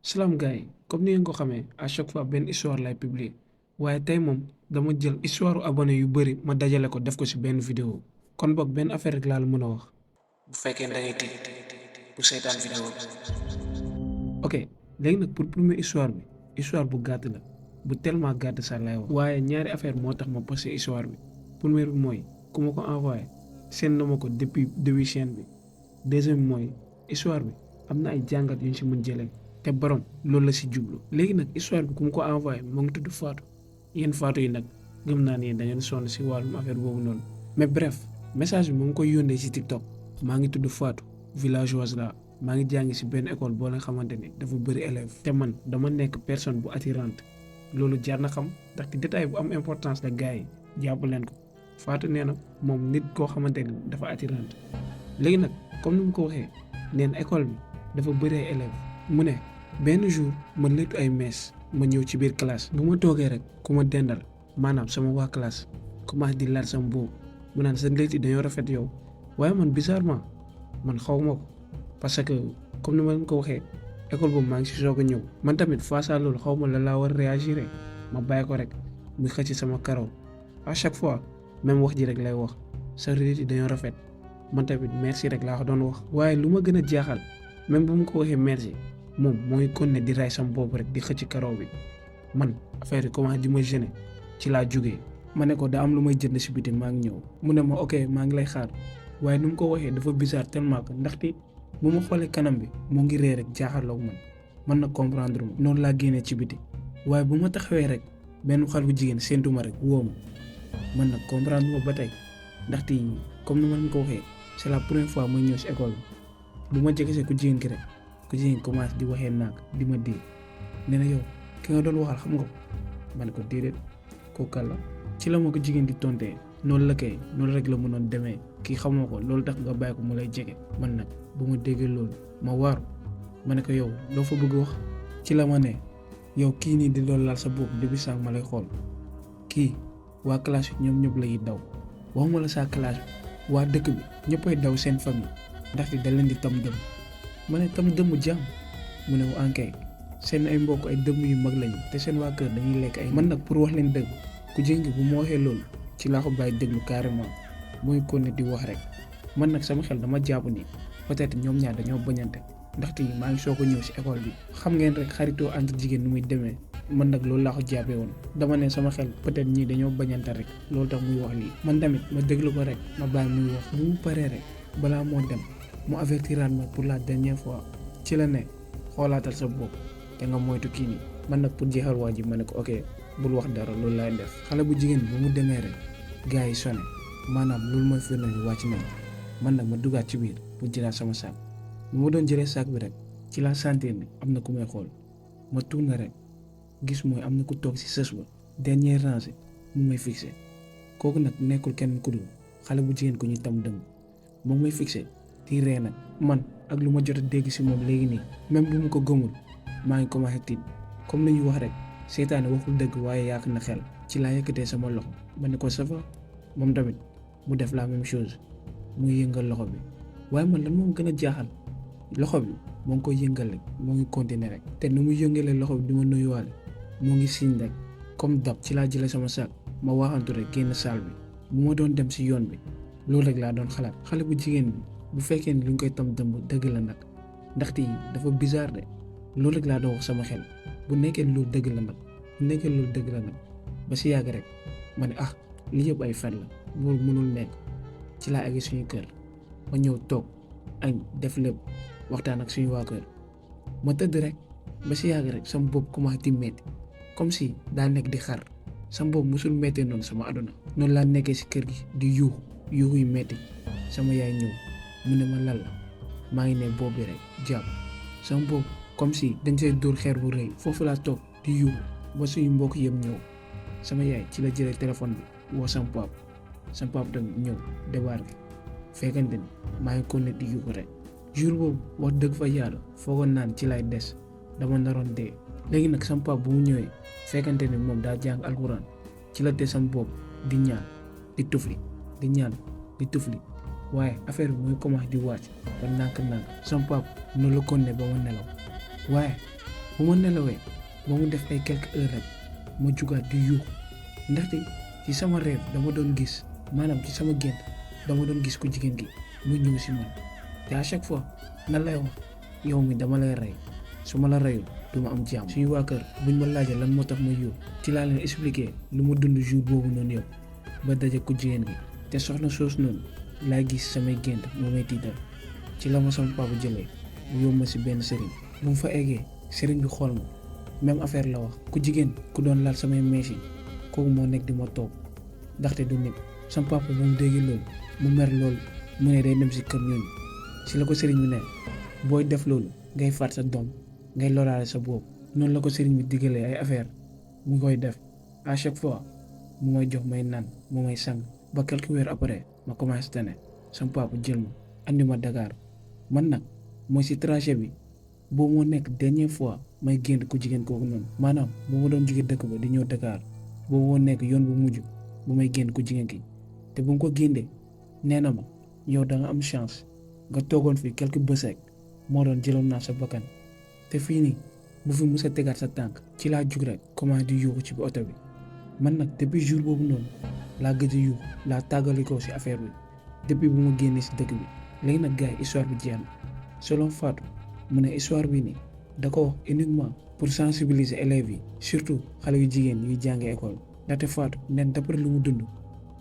salaam gars yi comme ni ngeen ko xamee à chaque fois benn histoire lay publier waaye tey moom dama jël histoire abonné yu bëri ma dajale ko def ko ci benn vidéo kon boog benn affaire rek laa la mën a wax bu fekkee da ngay tiit bu seetaan vidéo bi. ok léegi nag pour première histoire bi histoire bu gàtt la bu tellement gàtt sax lay wax waaye ñaari affaire moo tax ma posté histoire bi première bi mooy ku ma ko envoyé seen na ma ko depuis début chaîne bi deuxième bi mooy histoire bi am na ay jàngat yu ñu ci mën jëlee te borom loolu la ci jublu léegi nag histoire bi ku ma ko envoyé moo ngi tudd Fatou yéen Fatou yi nag gëm naa ne da ngeen sonn ci wàllum affaire boobu noonu mais bref message bi moo ngi koy yónnee ci TikTok maa ngi tudd Fatou villageoise la maa ngi jàngi ci benn école boo nga xamante ni dafa bëri élève te man dama nekk personne bu attirante loolu jar na xam ndaxte détail bu am importance la gars yi jàpp leen ko Fatou nee na moom nit koo xamante ni dafa attirante léegi nag comme ni mu ko waxee neen école bi dafa bëri ay élève mu ne benn jour ma léttu ay mees ma ñëw ci biir classe bu ma toogee rek ku ma dendal maanaam sama waa classe commencé di laal sama boobu mu naan sa létt yi dañoo rafet yow waaye man bizarrement man xaw ma ko parce que comme ni ma leen ko waxee école boobu maa ngi si soog a ñëw man tamit face à loolu xaw ma la laa war a réagir ma bàyyi ko rek muy xëcc sama karaw à chaque fois même wax ji rek lay wax sa létt yi dañoo rafet man tamit merci rek laa ko doon wax waaye lu ma gën a jaaxal même bu ma ko waxee merci moom moo ngi continuer di ray sama bopp rek di xëcc karaw bi man affaire yi commencé di ma gêner ci laa jógee ma ne ko daa am lu may jënd si biti maa ngi ñëw mu ne ma ok maa ngi lay xaar waaye nu mu ko waxee dafa bizarre tellement que ndaxte bu ma xoolee kanam bi mu ngi ree rek jaaxarloog man na comprendre ma noonu laa génnee ci biti waaye bu ma taxawee rek benn xale bu jigéen séentu ma rek woo ma man nag comprendre ma ba tey ndaxte comme ni ma leen ko waxee c'est la première fois muy ñëw si école bi bu ma jegesee ku jigéen ki rek ku jigéen commencé di waxee naag di ma dee nee na yow ki nga doon waxal xam nga ko ma ne ko déedéet kooku kan la ci la ma ko jigéen di tontee noonu la kay noonu rek la mënoon demee kii xamoo ko loolu tax nga bàyyi ko mu lay jege man nag bu ma déggee loolu ma waaru ma ne ko yow loo fa bëgg wax ci la ma ne yow kii nii di loolu laal sa bopp depuis sànq ma lay xool kii waa classe bi ñoom ñëpp lay daw waxuma la saa classe bi waa dëkk bi ñëppay daw seen famille ndaxte da leen di tam dëmm ma ne tam dëmm jàmm mu ne ankay seen ay mbokk ay dëmm yu mag lañu te seen waa kër dañuy lekk ay man nag pour wax leen dëgg ku jëngi bu ma waxee loolu ci laa ko bàyyi déglu carrément mooy konne di wax rek man nag sama xel dama jàpp ni peut-être ñoom ñaar dañoo bañante ndaxte maa ngi soog a ñëw ci école bi xam ngeen rek xaritoo entre jigéen nu muy demee man nag loolu laa ko jàppee woon dama ne sama xel peut-être ñii dañoo bañante rek loolu tax muy wax lii man tamit ma déglu ko rek ma bàyyi muy wax bu mu paree rek balaa moo dem mu avertiraat ma pour la dernière fois ci la ne xoolaatal sa bopp te nga moytu kii nii man nag pour jeexal waa ji ma ne ko ok bul wax dara loolu laay def xale bu jigéen bi mu demee rek gars yi sonné maanaam loolu mooy firnde ni wàcc nañ man nag ma dugaat ci biir pour jëlaat sama sac bu ma doon jëlee sac bi rek ci laa sentir ni am na ku may xool ma tourné rek gis mooy am na ku toog ci sës ba dernier rangée mu may fixé kooku nag nekkul kenn ku dul xale bu jigéen ko ñu tam dëmm moom may fixé di ree nag man ak lu ma jot a dégg ci moom léegi nii même bu mu ko gëmul maa ngi commencé tiit comme li ñu wax rek seytaane waxul dëgg waaye yàq na xel ci laa yëkkatee sama loxo ma ne ko ça va moom tamit mu def la même chose muy yëngal loxo bi waaye man lan moom gën a jaaxal loxo bi moo ngi koy yëngal rek moo ngi continuer rek te nu mu yëngalee loxo bi di ma nuyuwaale moo ngi signe rek comme dab ci laa jëlee sama sac ma waxantu rek génn salle bi bu ma doon dem ci yoon bi loolu rek laa doon xalaat xale bu jigéen bi bu fekkee ni lu ñu koy tam dëmb dëgg la nag ndaxte dafa bizarre de loolu rek laa doon wax sama xel bu nekkee loolu dëgg la nag bu nekkee loolu dëgg la nag ba ci yàgg rek ma ne li yëpp ay fen la loolu mënul nekk ci laa egg suñu kër ma ñëw toog añ def lépp waxtaan ak suñu waa kër ma tëdd rek ba ci yàgg rek sama bopp commencé di metti comme si daa nekk di xar sama bopp musul mettee noonu sama àdduna noonu laa nekkee ci kër gi di yuuxu yu metti sama yaay ñëw mu ne ma lal la maa ngi ne bopp bi rek jàpp sama bopp comme si dañ see dóor xeer bu rëy foofu laa toog di yuuxu ba suñu mbokk yëpp ñëw sama yaay ci la jëlee téléphone bi woo sama pap tamit ñëw débarqué fekkante ni maa ngi continué di yuuxu rek jour boobu wax dëgg fa yàlla foogoon naan ci lay des dama naroon dee léegi nag sama pap bu mu ñëwee fekkante ni moom daa jàng alxuraan ci la te sama bopp di ñaan di tufli di ñaan di tufli waaye affaire bi muy commencé di wàcc ba nànk-nànk sama pap noonu la continué ba ma nelaw waaye bu ma nelawee ba mu def ay quelques heures rek ma jugaat di yuux ndaxte ci sama rêve dama doon gis maanaam ci sama gént dama doon gis ku jigéen gi mu ñëw si man te à chaque fois nan lay wax yow mi dama lay rey su ma la reyul du ma am jàmm. suñu waa kër buñ ma laajee lan moo tax ma yuux ci laa leen expliqué lu ma dund jour boobu noonu yëpp ba daje ku jigéen gi te soxna soos noonu laa gis samay gént moo may tiital ci la ma sama papa jëlee mu yóbbu ma si benn sëriñ bu mu fa eggee sëriñ bi xool ma même affaire la wax ku jigéen ku doon laal samay mees yi kooku moo nekk di ma toog ndaxte du nit. sama papa bu mu déggee loolu mu mer loolu mu ne day dem si kër ñooñu si la ko sëriñ bi ne booy def loolu ngay faat sa doom ngay loraale sa bopp noonu la ko sëriñ bi diggalee ay affaire mu koy def à chaque fois mu may jox may naan mu may sang ba quelques weer après ma commencé tane sama papa jël ma andi ma Dakar man nag mooy si trajet bi boobu moo nekk dernière fois may génn ku jigéen kooku noonu maanaam bu ma doon jóge dëkk ba di ñëw Dakar boobu moo nekk yoon bu mujj bu may génn ku jigéen ki te bu mu ko génnee nee na ma yow da nga am chance nga toogoon fii quelques bés rek moo doon jëloon naa sa bakkan te fii nii bu fi mus a tegaat sa tànk ci laa jug rek comment di yuuxu ci bi oto bi man nag depuis jour boobu noonu laa gëj a yuuxu laa tàggalikoo si affaire bi depuis bu ma génnee si dëkk bi léegi nag gars yi histoire bi jeex na selon Fatou mu ne histoire bi nii da ko wax uniquement pour sensibiliser élèves yi surtout xale yu jigéen yuy jàngee école ndaxte Fatou nen d'après lu mu dund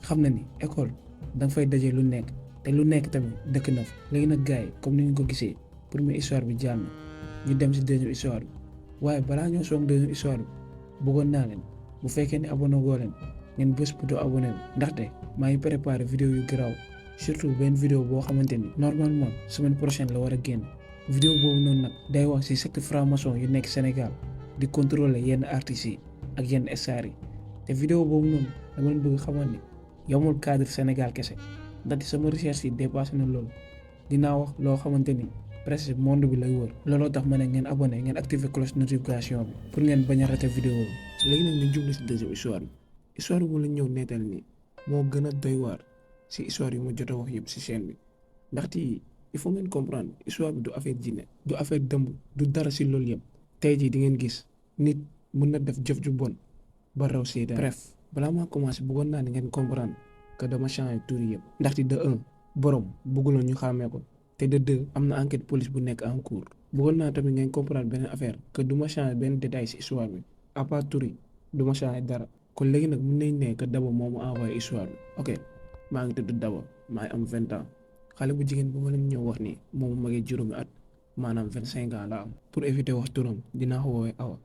xam na ni école danga fay daje lu nekk te lu nekk tamit dëkk na fa léegi nag gars yi comme ni ñu ko gisee première histoire bi jàll na ñu dem si deuxième histoire bi waaye balaa ñoo soog deuxième histoire bi bëggoon naa leen bu fekkee ne abonné goo leen ngeen bës bouton abonné bi ndaxte maa ngi préparé vidéo yu garaaw surtout benn vidéo boo xamante ni normalement semaine prochaine la war a génn vidéo boobu noonu nag day wax ci secte franc-maçon yu nekk Sénégal di contrôler yenn artistes yi ak yenn stars yi te vidéo boobu noonu dama leen bëgg xamal ni yamul cadre Sénégal kese ndaxte sama recherche yi dépassé na loolu dinaa wax loo xamante ni presque monde bi lay wër looloo tax ma ne ngeen abonné ngeen activer cloche notification bi pour ngeen bañ a rater vidéo bi. léegi nag ñu jublu ci deuxième histoire bi mu la ñëw neetal nii moo gën a doy waar ci histoire yi ma jot a wax yëpp ci chaîne bi ndaxte il faut ngeen comprendre histoire bi du affaire jinne du affaire dëmb du dara ci loolu yëpp tey jii di ngeen gis nit mën na def jëf ju bon ba raw seetaan. bref balaa maa commencé bëggoon naa ne ngeen comprendre que dama changé tur yëpp ndaxte de un borom bëgguloon ñu xàmmee ko te de deux am na enquête police bu nekk en cours bëggoon naa tamit ngeen comprendre beneen affaire que du ma changé benn détail ci histoire bi à part tur yi du ma changé dara kon léegi nag mën nañ ne que Daba moo ma envoyé histoire bi ok maa ngi tudd Daba maa ngi am 20 ans xale bu jigéen bu ma leen ñëw wax ni moom mu magee juróomi at maanaam 25 ans la am pour éviter wax turam dinaa ko woowee Awa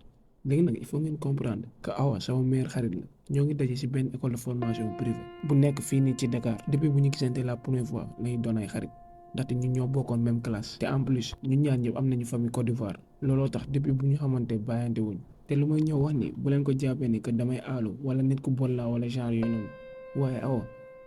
léegi nag il faut ngeen comprendre que Awa sama meilleur xarit la ñoo ngi daje ci benn école de formation privée bu nekk fii nii ci Dakar depuis bu ñu gisante la première fois lañu doon ay xarit ndaxte ñun ñoo bokkoon même classe te en plus ñun ñaar ñëpp am nañu famille Côte d'Ivoire looloo tax depuis bu ñu xamante bàyyante wuñ te lu may ñëw wax ni bu leen ko jàppee ni que damay aalu wala nit ku bon la wala genre yooyu noonu waaye Awa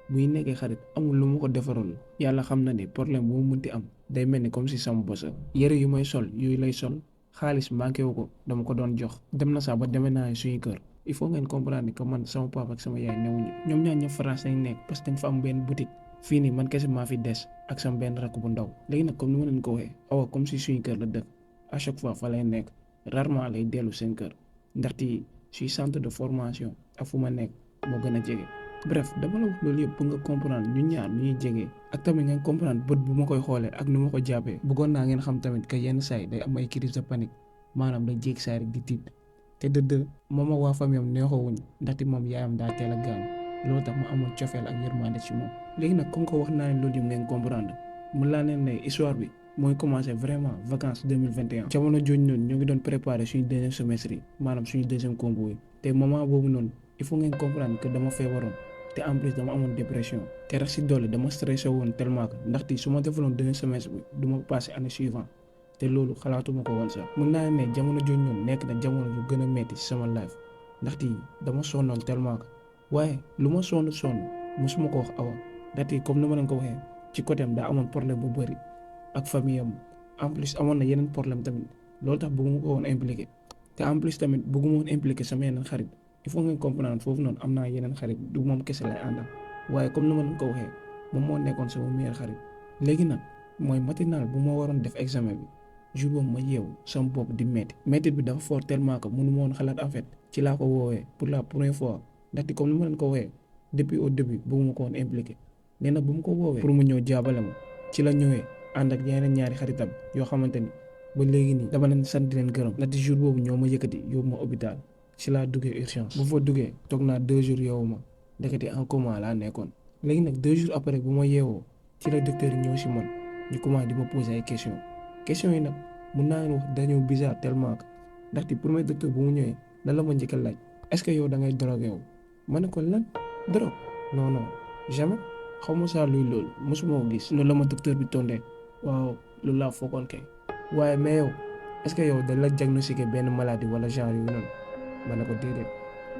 buy nekkee xarit amul lu ma ko defaroon yàlla xam na ne problème bu mu mënti am day mel ni comme si sama bosa yëre yu may sol yooyu lay sol xaalis manqué wu ko dama ko doon jox dem na sax ba demee naa suñu kër il faut ngeen comprendre que man sama papa ak sama yaay newuñu ñoom ñaar ñëpp France lañ nekk parce que dañ fa am benn boutique fii nii man kese maa fi des ak sama benn rakk bu ndaw léegi nag comme ni ma leen ko waxee Awa comme si suñu kër la dëkk à chaque fois fa lay nekk rarement lay dellu seen kër ndaxte suy centre de formation ak fu ma nekk moo gën a jege. bref dama la wax loolu yëpp pour nga comprendre ñun ñaar nu ñuy jege ak tamit ngeen comprendre bët bu ma koy xoolee ak nu ma ko jàppee bëggoon naa ngeen xam tamit que yenn saa yi day am ay crise de panique maanaam da jéeg saa rek di tiit te dëdd moom ak waa famille am neexoowuñ ndaxte moom yaayam daa teel a gaañu loolu tax ma amoon cofeel ak yërmande ci moom. léegi nag comme que wax naa leen loolu yëpp ngeen comprendre mën laa leen ne histoire bi mooy commencé vraiment vacances 2021 jamono jooju noonu ñoo ngi doon préparer suñu deuxième semestre yi maanaam suñu deuxième combo yi te moment boobu noonu il faut ngeen comprendre que dama feebaroon te en plus dama amoon dépression te rax si dolli dama stressé woon tellement que ndaxte su ma defaloon deuxième semestre bi du ma passé année suivante te loolu xalaatuma ko woon sax mën naa ne jamono jooju noonu nekk na jamono yu gën a metti ci sama life ndaxte dama sonnoon tellement que waaye lu ma sonn mosuma ko wax Awa ndaxte comme ni ma leen ko waxee ci côté am daa amoon problème bu bëri ak famille am en plus amoon na yeneen problème tamit loolu tax bëgguma ko woon impliqué te en plus tamit bëgguma woon impliqué sama yeneen xarit il faut ngeen comprendre foofu noonu am naa yeneen xarit du moom kese lay àndal waaye comme ni ma leen ko waxee moom moo nekkoon sama meilleur xarit léegi nag mooy matinal bu ma waroon def examen bi jour boobu ma yeewu sama bopp di metti bi dafa fort tellement que mënu ma woon xalaat en fait ci laa ko woowee pour la première fois ndaxte comme ni ma leen ko woowee depuis au début bëgguma ko woon impliqué nee na bu mu ko woowee pour mu ñëw jaabale ma ci la ñëwee ànd ak yeneen ñaari xaritam yoo xamante ni ba léegi nii dama leen sant di leen gërëm ndaxte jour boobu ñoo ma yëkkati yóbbu ma hôpital ci laa duggee urgence bu fa duggee toog naa 2 jours yeewu ma ndekete en coma laa nekkoon léegi nag 2 jours après bu ma yeewoo ci la docteur yi ñëw si man ñu commencé di ma poser ay questions yi nag mun naa leen wax dañoo bizarre tellement que ndaxte premier docteur bu mu ñëwee lan la ma njëkk a laaj est-ce que yow da ngay drogué yow ma ne ko lan drogue non jamais xaw ma saa luy loolu mosuma ko gis noonu la ma docteur bi tondee waaw loolu laa foogoon kay waaye mais yow est-ce que yow dañ la diagnostiqué benn maladie wala genre yu noonu ma ne ko déedéet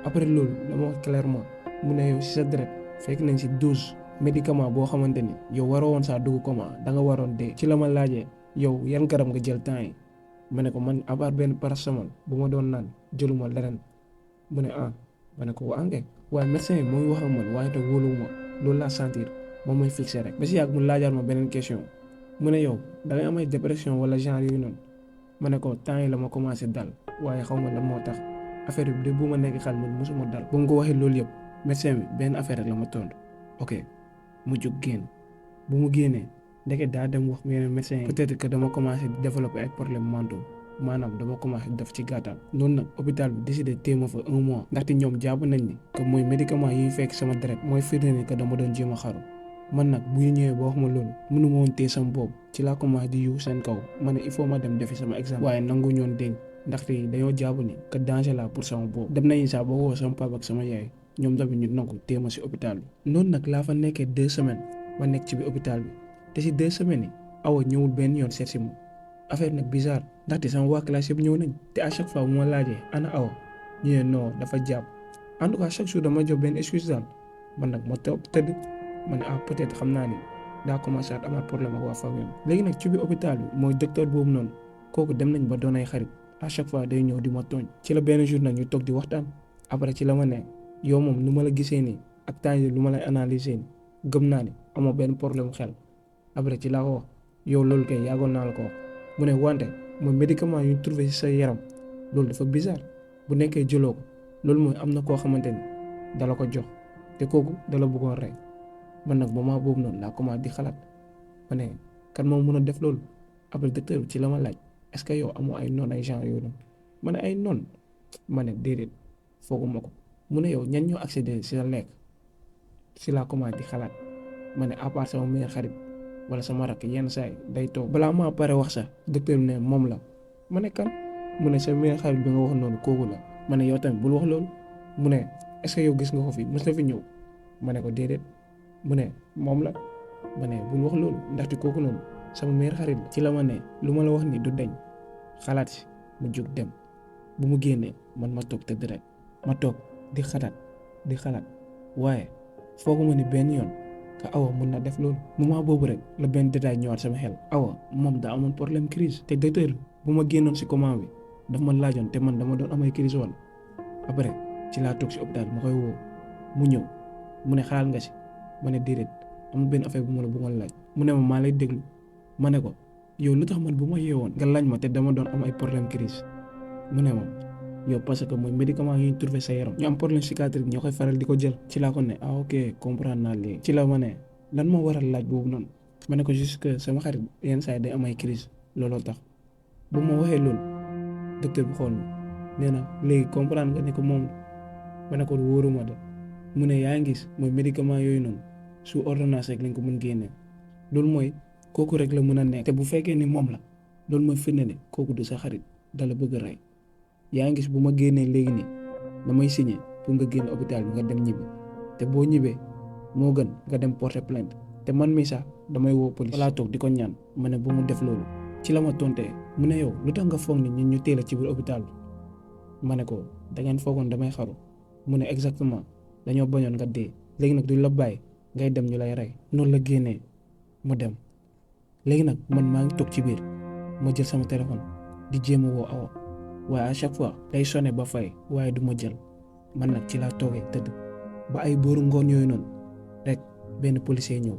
après loolu la ma wax clairement mu ne yow si sa deret fekk nañ si 12 médicament boo xamante ni yow waroo woon saa dugg coma da nga waroon dee ci la ma laajee yow yan garab nga jël temps yi ma ne ko man à part benn paracétamol bu ma doon naan jëluma leneen mu ne ma ne ko waa engrais waaye médecin yi mooy wax ak man waaye te wóoluwuma loolu laa sentir moom mooy fixé rek ba si yàgg mu laajaat ma beneen question mu ne yow da ngay am ay dépression wala genre yooyu noonu ma ne ko temps yi la ma commencé dal waaye xaw ma lan moo tax affaire bi de bu ma nekk xel man mosuma dal bu mu ko waxee loolu yëpp médecin bi benn affaire rek la ma tontu ok mu jóg génn bu mu génnee ndeke daa dem wax yeneen médecin yi peut-être que dama commencé di développer ay problèmes mentaux maanaam dama commencé def ci gàttal noonu nag hôpital bi décidé téye ma fa 1 mois ndaxte ñoom jàpp nañ ni que mooy médicament yi fekk sama deret mooy firnde ni que dama doon jéem a xaru man nag bu ñu ñëwee ba wax ma loolu mënu ma woon téye sama boobu ci laa commencé di yu seen kaw ma ne il faut ma dem defi sama examen waaye nangu ñoon dégg ndaxte dañoo jàpp ni que danger la pour sama boobu dem nañu sax ba woo sama papa ak sama yaay ñoom tamit ñu nangu téye ma si hôpital bi noonu nag laa fa nekkee 2 semaines ma nekk ci biir hôpital bi te si 2 semaines yi awa ñëwul benn yoon seet si ma affaire nag bizarre ndaxte sama waa classe yëpp ñëw nañ te à chaque fois bu ma laajee ana awa ñu ne non dafa jàpp en tout cas chaque jour dama jox benn excuse daal man nag ma toog tëdd ma ne peut-être xam naa ni daa commencé at amaat problème ak waa famille léegi nag ci biir hôpital bi mooy docteur boobu noonu kooku dem nañ ba doon ay xarit à chaque fois day ñëw di ma tooñ ci la benn jour nag ñu toog di waxtaan après ci la ma ne yow moom nu ma la gisee nii ak temps yi lu ma lay analyser nii gëm naa ni amoo benn problème xel après ci laa ko wax yow loolu kay yàggoon naa la ko wax mu ne wante mooy médicament yu ñu trouvé ci sa yaram loolu dafa bizarre bu nekkee jëloo ko loolu mooy am na koo xamante ni dala ko jox te kooku dala bëggoon rey man nag moment boobu noonu laa commencé di xalaat ma ne kan moo mën a def loolu après docteur bi ci la ma laaj est-ce que yow amoo ay noon ay genre yooyu noonu ma ne ay noon ma ne déedéet fooguma ko mu ne yow ñan ñoo accédé si la lekk si laa commencé di xalaat ma ne à part sama meilleur xarit wala sama rakk yenn saa yi day toog balaa maa pare wax sax docteur bi ne moom la ma ne kan mu ne sa meilleur xarit bi nga wax noonu kooku la ma ne yow tamit bul wax loolu mu ne est-ce que yow gis nga ko fi mës na fi ñëw ma ne ko déedéet mu ne moom la ma ne bul wax loolu ndaxte kooku noonu sama meilleur xarit la ci la ma ne lu ma la wax ni du deñ xalaat si mu jóg dem bu mu génnee man ma toog tëdd rek ma toog di xalaat waaye fooguma ni benn yoon ka awa mun na def loolu moment boobu rek la benn détail ñëwaat sama xel awa moom daa amoon problème crise te docteur bu ma génnoon si coma bi daf ma laajoon te man dama doon amay crise wala après ci laa toog si hôpital ma koy woo mu ñëw mu ne xalaat nga si ma ne déedéet amul benn affaire bu ma la bëggoon laaj mu ne ma maa lay déglu ma ne ko yow lu tax man bu ma yeewoon nga laaj ma te dama doon am ay problème crise mu ne ma yow parce que mooy médicament yi ñu trouvé sa yaram ñu am problème psychiatrique ñoo koy faral di ko jël ci laa ko ne ok comprendre naa léegi ci la ma ne lan moo waral laaj boobu noonu ma ne ko juste que sama xarit yenn saa yi day am ay crise looloo tax bu ma waxee loolu docteur bi xool ma nee na léegi comprendre nga ne ko moom ma ne ko wóoruma de mu ne yaa ngi gis mooy médicament yooyu noonu sous ordonnance rek lañ ko mën génnee loolu mooy kooku rek la mën a nekk te bu fekkee ni moom la loolu mooy firnde ne kooku du sa xarit dala bëgg a rey yaa ngi gis bu ma génnee léegi nii damay signé pour nga génn hôpital bi nga dem ñibbi te boo ñibbee moo gën nga dem porter plainte te man mi sax damay woo police wala toog di ko ñaan ma ne bu mu def loolu ci la ma tontee mu ne yow lu tax nga foog ni ñun ñu teel a ci biir hôpital bi ma ne ko da ngeen foogoon damay xaru mu ne exactement dañoo bañoon nga dee léegi nag duñ la bàyyi ngay dem ñu lay rey noonu la génnee mu dem léegi nag man maa ngi toog ci biir ma jël sama téléphone di jéem a woo awa waaye à chaque fois day sonné ba fay waaye du ma jël man nag ci laa toogee tëdd ba ay booru ngoon yooyu noonu rek benn policier ñëw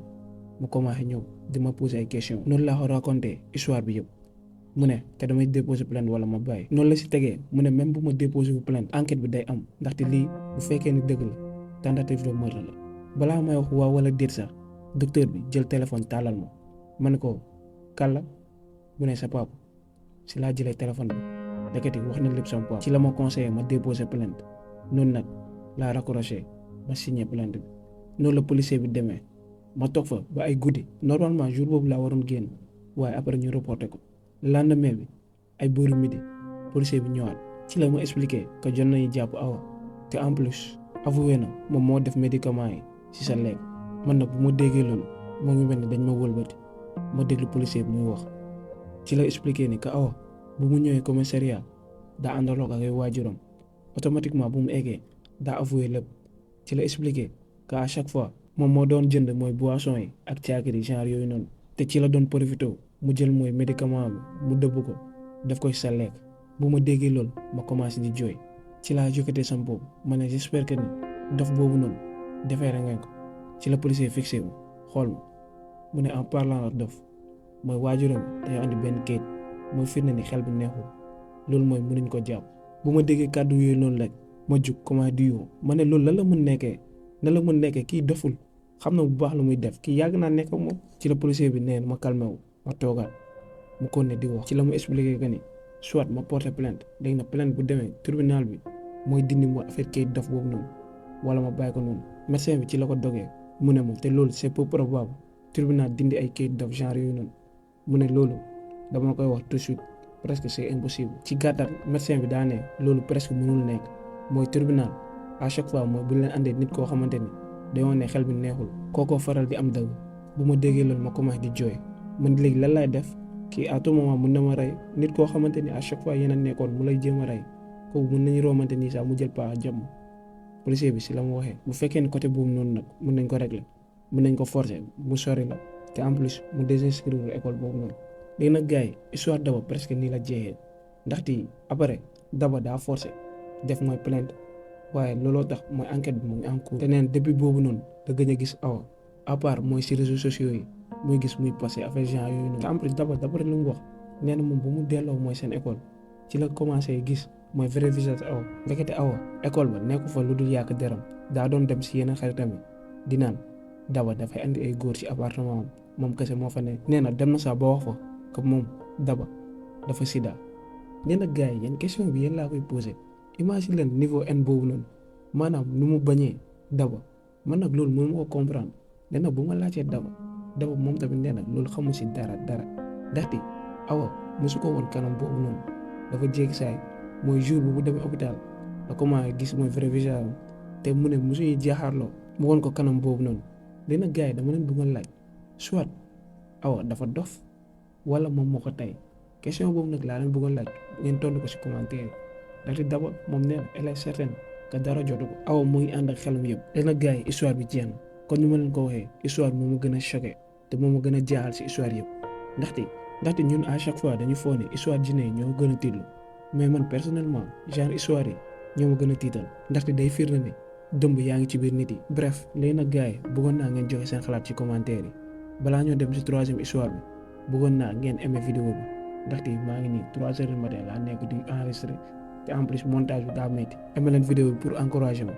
mu commencé ñëw di ma poser ay questions noonu laa ko raconté histoire bi yëpp mu ne te damay déposer plainte wala ma bàyyi. noonu la si tegee mu ne même bu ma déposer wu plainte enquête bi day am ndaxte lii bu fekkee ni dëgg la tentative de meurtre la. balaa may wax waaw wala déet sax docteur bi jël téléphone tàllal ma ne ko kàlla mu ne sa papa si laa jëlee téléphone bi ndeketi wax na lépp sama papa. ci la ma conseillé ma déposer plainte noonu nag laa raccroché ma signé plainte bi. noonu la policier bi demee ma toog fa ba ay guddi normalement jour boobu laa waroon génn waaye après ñu reporté ko. lendemain bi ay boori midi policier bi ñëwaat ci la ma expliqué que jot nañu jàpp Awa te en plus avoué na moom moo def médicament yi ci sa lekk. man nag bu ma déggee loolu moo ngi mel ni dañ ma wëlbati ma déglu policier bi muy wax ci la expliqué ni que Awa bu mu ñëwee commissariat daa àndaloog ak ay waajuram automatiquement bu mu eggee daa avoué lépp. ci la expliqué que à chaque fois moom moo doon jënd mooy boisson yi ak caakiri genre yooyu noonu te ci la doon profité mu jël mooy médicament bi mu dëbb ko def ko ci sa lekk. bu ma déggee loolu ma commencé di jooy ci laa jokkatee sama boobu ma ne j'espère que ni dof boobu noonu defeere ngeen ko. ci la policier fixé mu xool ma mu ne en parlant de dof mooy waajuram dañoo andi benn kayit mooy firnde ni xel bi neexul loolu mooy mënuñ ko jàpp. bu ma déggee kàddu yooyu noonu rek ma jug comment di yoo ma ne loolu lan la mën nekkee nan la mën nekkee kii doful xam na bu baax lu muy def kii yàgg naa nekk ak moom. ci la policier bi nee ma calmé wu ma toogaat mu kon ne di wax. ci la mu expliqué que ni soit ma porté plainte léegi nag plainte bu demee tribunal bi mooy dindi mu affaire kayit dof boobu noonu wala ma bàyyi ko noonu. médecin bi ci la ko dogee mu ne ma te loolu c'est peu probable tribunal dindi ay kayit dof genre yooyu noonu mu ne loolu dama koy wax tout de suite presque c'est impossible. ci gàttal médecin bi daa ne loolu presque mënul nekk mooy tribunal à chaque fois mooy bu ñu leen andee nit koo xamante ni dañoo ne xel bi neexul kookoo faral di am dëgg. bu ma déggee loolu ma commencé di jooy man léegi lan laay def kii à tout moment mun na ma rey nit koo xamante ni à chaque fois yéen a nekkoon mu lay jéem a rey kooku mun nañu romante nii sax mu jël paa jàmm. policier bi si la mu waxee bu fekkee ni côté boobu noonu nag mun nañ ko régler mun nañ ko forcer mu sori la te en plus mu désinscrire école boobu noonu. léegi nag gars yi histoire Daba presque nii la jeexee ndaxte après Daba daa forcer def mooy plainte waaye looloo tax mooy enquête bi mu ngi en cours. te neen depuis boobu noonu da gëj a gis Awa à part mooy si réseaux sociaux yi muy gis muy passé affaire genre yooyu noonu. te en plus Daba d'après lu mu wax nee na moom bu mu delloo mooy seen école ci la commencé gis mooy vrai visage Awa. ndekete Awa école ba nekku fa lu dul yàq deram daa doon dem si yenn xaritam yi di naan Daba dafay andi ay góor ci appartement am moom kese moo fa nekk. nee na dem na sax ba wax fa que moom Daba dafa sida. nee na gars yi yéen question bi yéen laa koy posé imagine leen niveau N boobu noonu maanaam nu mu bañee Daba man nag loolu mënu ma ko comprendre. nee na bu ma laajtee Daba moom tamit nee na loolu xamul si dara ndaxte Awa mosu ko woon kanam boobu noonu dafa jéegi saay mooy jour bu demee hôpital la commencé gis mooy vrai visage am te mu ne mosuñuy jaaxaarloo mu woon ko kanam boobu noonu. léegi nag gars yi dama leen bëgg a laaj soit Awa dafa dof wala moom moo ko tey question boobu nag laa leen bëgg a laaj ngeen tontu ko si commentaire ndaxte Daba moom nee na elle est certaine que dara jotu ko. Awa mu ngi ànd ak xelam yëpp. léegi nag gars yi histoire bi jeex na kon ni ma leen ko waxee histoire bi moo ma gën a choqué te moo ma gën a jaaxal si histoire yëpp ndaxte ñun à chaque fois dañu foog ne histoire jinne yi ñoo gën a tiitlu mais man personnellement genre histoire yi ñoo ma gën a tiital ndaxte day firnde ne dëmb yaa ngi ci biir nit yi. bref léegi nag gars yi bëggoon naa ngeen joxe seen xalaat ci commentaire yi balaa ñoo dem si troisième histoire bi bëggoon naa ngeen aimé vidéo bi ndaxte maa ngi nii 3 heures du matin laa nekk di enregistré te en plus montage bi daa métti. aimé leen vidéo bi pour encourager ma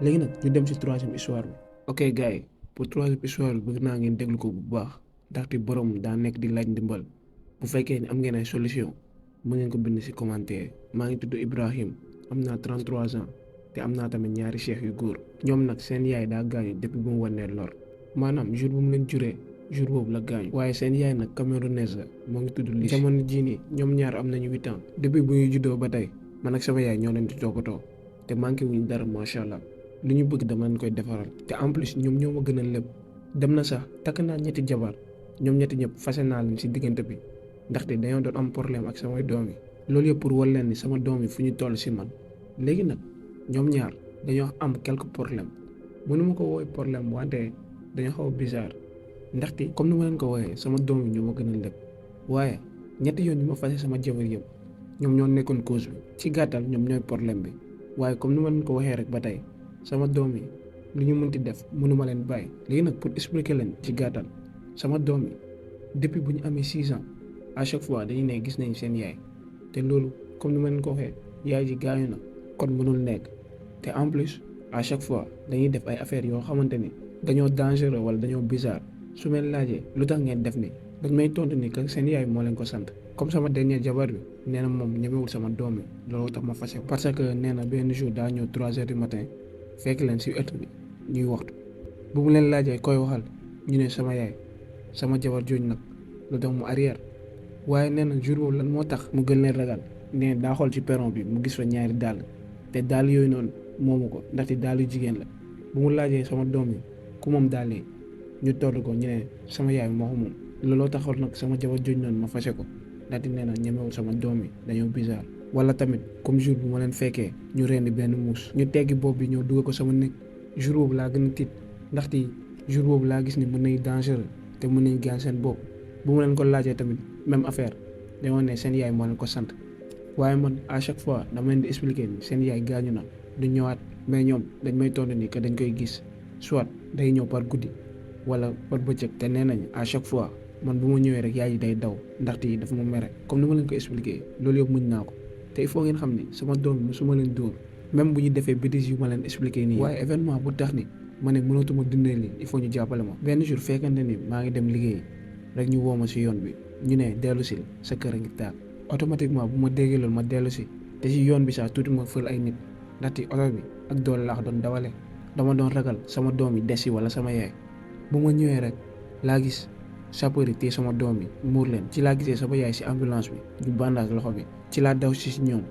léegi nag ñu dem si troisième histoire bi. ok gars yi pour troisième histoire bi bëgg naa ngeen déglu ko bu baax ndaxte borom daa nekk di laaj ndimbal bu fekkee ni am ngeen ay solution mën ngeen ko bind ci commentaire. maa ngi tudd Ibrahim am naa 33 ans te am naa tamit ñaari cheikh yu góor ñoom nag seen yaay daa gaañu depuis bu mu wannee lor maanaam jour bu mu leen juree jour boobu la gaañu waaye seen yaay nag camerounaise la moo ngi tudd Lise. jamono jii nii ñoom ñaar am nañu 8 ans depuis bu ñu juddoo ba tey man ak sama yaay ñoo leen di toppatoo te manqué wuñ dara macha allah. lu ñu bëgg dama leen koy defaral te en plus ñoom ñoo ma gën a lépp dem na sax takk naa ñetti jabar ñoom ñetti ñëpp fase naa leen ci diggante bi ndaxte dañoo doon am problème ak samay doom yi. loolu yëpp pour wal leen ni sama doom yi fu ñu toll ci man léegi nag ñoom ñaar dañoo am quelques problèmes mënuma ko woowee problème wante dañoo xaw a bizarre ndaxte comme ni ma leen ko waxee sama doom yi ñoo ma gën a lépp waaye ñetti yoon yi ma fase sama jabar yëpp ñoom ñoo nekkoon cause bi. ci gàttal ñoom ñooy problème bi waaye comme ni ma leen ko waxee rek ba tey sama doom yi lu ñu mënti def mënuma leen bàyyi. léegi nag pour expliquer leen ci gàttal sama doom yi depuis bu ñu amee 6 ans à chaque fois dañuy ne gis nañ seen yaay te loolu comme ni ma leen ko waxee yaay ji gaañu na kon mënul nekk te en plus à chaque fois dañuy def ay affaires yoo xamante ni dañoo dangereux wala dañoo bizarre su ma laajee lu tax ngeen def ni dañ may tontu ni que seen yaay moo leen ko sant comme sama dernier jabar bi nee na moom ñemewul sama doom bi loolu tax ma fase parce que nee na benn jour daa ñëw 3 heures du matin fekk leen si ëtt bi ñuy waxtu bu mu leen laajee koy waxal ñu ne sama yaay sama jabar jooju nag lu tax mu arrière waaye nee na jour boobu lan moo tax mu gën leen ragal nee daa xool ci perron bi mu gis fa ñaari dàll te dàll yooyu noonu moomu ko ndaxte dàll yu jigéen la bu mu laajee sama doom yi ku moom dàll yi ñu toll ko ñu ne sama yaay moo ko moom looloo taxoon nag sama jabar jooju noonu ma fase ko ndaxte nee na ñemewul sama doom yi dañoo bizarre. wala tamit comme jour bu ma leen fekkee ñu rendi benn muus ñu teggi bopp bi ñëw dugal ko sama nekk jour boobu laa gën a tiit ndaxte jour boobu laa gis ni mën nañ dangereux te mën nañ gaañ seen bopp bu ma leen ko laajee tamit même affaire dañoo ne seen yaay moo leen ko sant waaye man à chaque fois dama leen di expliquer ni seen yaay gaañu na du ñëwaat mais ñoom dañ may tontu ni que dañ koy gis soit day ñëw par guddi wala par bëccëg te nee nañ à chaque fois man bu ma ñëwee rek yaay ji day daw ndaxte dafa ma mere comme ni ma leen ko expliquer loolu yëpp muñ naa ko te il faut ngeen xam ni sama doom bi su ma leen dóor même bu ñu defee bêtises yu ma leen expliquer nii waaye événement bu tax ni ma ne mënatuma dundee lii il faut ñu jàppale ma. benn jour fekkante ni maa ngi dem liggéey rek ñu woo ma si yoon bi ñu ne dellu si sa kër a ngi taal automatiquement bu ma déggee loolu ma dellu si te si yoon bi sax tuuti ma fël ay nit ndaxte oto bi ak doole laa ko doon dawale dama doon ragal sama doom yi des si wala sama yaay bu ma ñëwee rek laa gis sapeur yi téye sama doom yi muur leen ci laa gisee sama yaay si ambulance bi ñu bandage loxo bi ci laa daw si ñoom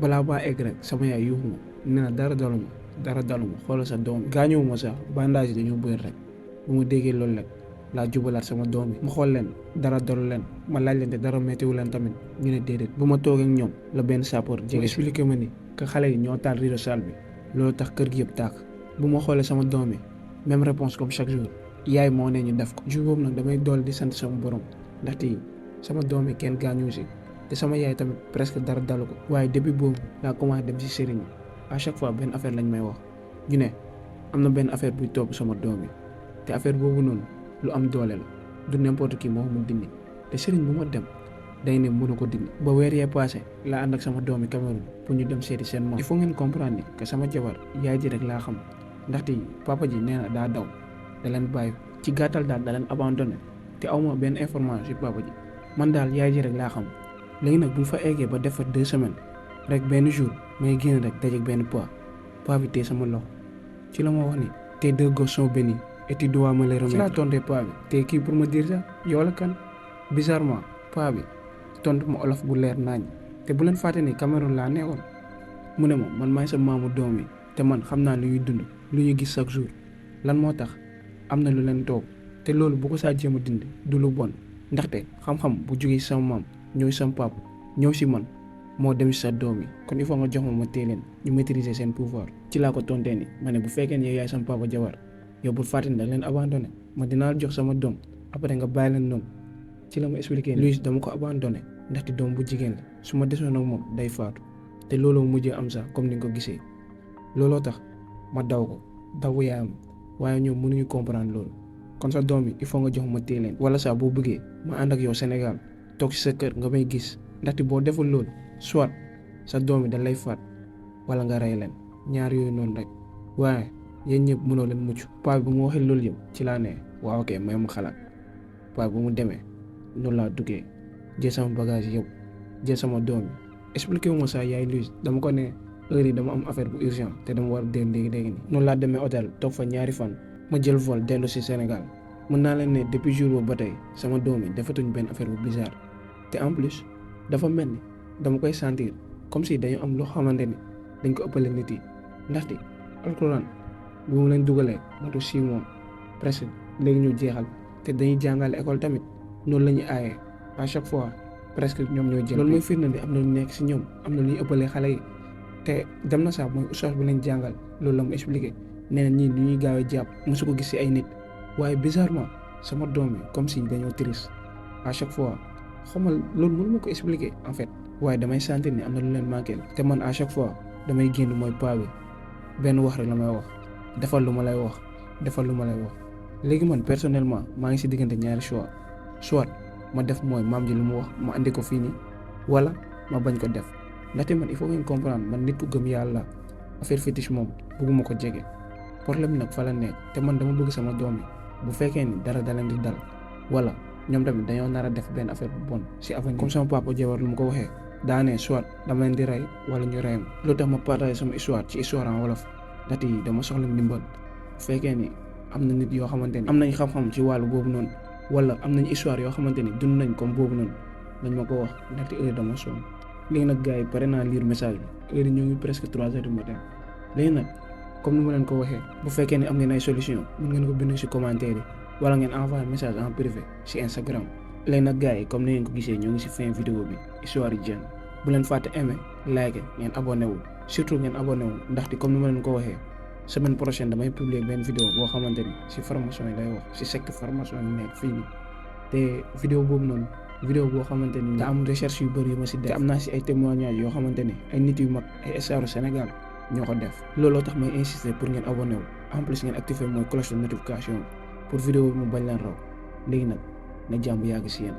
balaa baa egg rek sama yaay yuuxu ma nee na dara daluma xoolal sa doom gaañuwu ma sax bandage yi dañoo bëri rek bu ma déggee loolu rek laa jubalaat sama doom yi ma xool leen dara dalu leen ma laaj leen te dara méttiwu leen tamit ñu ne déedéet bu ma toogee ak ñoom la benn sapeur jege expliqué ma ni que xale yi ñoo taal rideau salle bi loolu tax kër gi yëpp tàkk bu ma xoolee sama doom yi même réponse comme chaque jour yaay moo ne ñu def ko jour boobu nag damay dool di sant sama borom ndaxte sama doom yi kenn gaañu si te sama yaay tamit presque dara dalu ko waaye depuis boobu laa commencé dem si sëriñ yi à chaque fois benn affaire lañ may wax ñu ne am na benn affaire buy topp sama doom yi te affaire boobu noonu lu am doole la du n'importe qui moo ko mun dindi te sëriñ bu ma dem day ne mënu ko dindi ba weer yee passé laa ànd ak sama doom yi Cameroun pour ñu dem seeti seen moom il faut ngeen comprendre ni que sama jabar yaay ji rek laa xam ndaxte papa ji nee na daa daw da leen bàyyi ci gàttal daal da leen abandonné te awma benn information ci papa ji man daal yaay ji rek laa xam léegi nag bu ñu fa eggee ba def fa 2 semaines rek benn jour may génn rek dajeek benn paa bi tee sama loxo ci la ma wax ni tes 2 gosses sont bénis et tu dois me les remettre ci laa tontee paa bi te kii pour me dire ça yow la kan bizarrement paa bi tontu ma olof bu leer naañ te bu leen fàtte ni Cameroun laa nekkoon mu ne ma man maay sa maamu doom yi te man xam naa lu ñuy dund lu ñuy gis chaque jour lan moo tax am na lu leen toog te loolu bu ko saa jéem a dindi du lu bon ndaxte xam-xam bu jógee sama maam ñëw sama papa ñëw si man moo dem si sa doom yi kon il faut nga jox ma téye leen ñu maîtriser seen pouvoir ci laa ko tontee ni ma ne bu fekkee ne yow yaay sama papa jabar yow bul fàtte ni da leen abandonné ma dinaa la jox sama doom après nga bàyyi leen noonu ci la ma expliqué Louis dama ko abandonné ndaxte doom bu jigéen la su ma desoon ak moom day faatu te looloo mujjee am sax comme ni nga ko gisee looloo tax ma daw ko daw yaayam waaye ñoom mënuñu comprendre loolu kon sa doom yi il faut nga jox ma téye leen wala sax boo bëggee ma ànd ak yow Sénégal toog ci sa kër nga may gis ndaxte boo deful loolu soit sa doom yi dañ lay faat wala nga rey leen ñaar yooyu noonu rek waaye yéen ñëpp mënoo leen mucc paa bi bu mu waxee loolu yëpp ci laa ne waaw ok may mu xalaat paa bu mu demee noonu laa duggee jël sama bagage yëpp jël sama doom yi expliqué wu ma sax yaay Louis dama ko ne heure yi dama am affaire bu urgent te dama war a dem léegi nii noonu laa demee hôtel toog fa ñaari fan ma jël vol dellu si Sénégal mën naa leen ne depuis jour boobu ba tey sama doom yi defatuñ benn affaire bu bizarre te en plus dafa mel ni dama koy sentir comme si dañu am loo xamante ni dañ ko ëppale nit yi ndaxte alxuraan bu mu leen dugalee matu 6 mois presque léegi ñu jeexal te dañuy jàngale école tamit noonu la ñuy aayee à chaque fois presque ñoom ñoo jël loolu mooy firnde ni am na lu nekk si ñoom am na lu ñuy ëppalee xale yi te dem na sax mooy ustaas bi leen jàngal loolu la mu expliqué nee na ñii lu ñuy gaaw a jàpp mosu ko gis si ay nit waaye bizarrement sama doom yi comme si dañoo triste à chaque fois xamal loolu mënu ma ko expliquer en fait waaye damay sentir ni am na lu leen manqué te man à chaque fois damay génn mooy paa bi benn wax rek la may wax defal lu ma lay wax defal lu ma lay wax léegi man personnellement maa ngi si diggante ñaari choix soit ma def mooy maam ji lu mu wax ma andi ko fii nii wala ma bañ ko def ndaxte man il faut ngeen comprendre man nit ku gëm yàlla affaire fétiche moom bëgguma ko jege problème bi nag fa la nekk te man dama bëgg sama doom yi bu fekkee ni dara da leen di dal wala ñoom tamit dañoo nar a def benn affaire bu bon si avenir comme sama papa Jawar lu mu ko waxee daanee soit dama leen di rey wala ñu rey ma loolu tax ma partagé sama histoire ci histoire en wolof ndaxte dama soxla ndimbal bu fekkee ni am na nit yoo xamante ni am nañ xam-xam ci wàllu boobu noonu wala am nañ histoire yoo xamante ni dund nañ comme boobu noonu nañ ma ko wax ndaxte heure dama sonn léegi nag gars yi pare naa lire message bi heure ñoo ngi presque 3 heures du matin léegi nag comme ni ma leen ko waxee bu fekkee ni am ngeen ay solution mën ngeen ko bind ci commentaire yi wala ngeen envoyer message en privé ci Instagram. léegi nag gars yi comme ni ngeen ko gisee ñoo ngi ci fin vidéo bi histoire yi jeex bu leen fàtte aimer like ngeen abonné wu surtout ngeen abonné wu ndaxte comme ni ma leen ko waxee semaine prochaine damay publier benn vidéo boo xamante ni ci formation yi lay wax ci secte formation yi nekk fii nii te vidéo boobu noonu vidéo boo xamante ni da am recherche yu bëri yu ma ci def te am naa ci ay témoignages yoo xamante ni ay nit yu mag ay stars Sénégal ñoo ko def looloo tax may insister pour ngeen abonné wu en plus ngeen activer mooy cloche de notification pour vidéo bi mu bañ leen raw léegi nag na jàmm yàgg ci yéen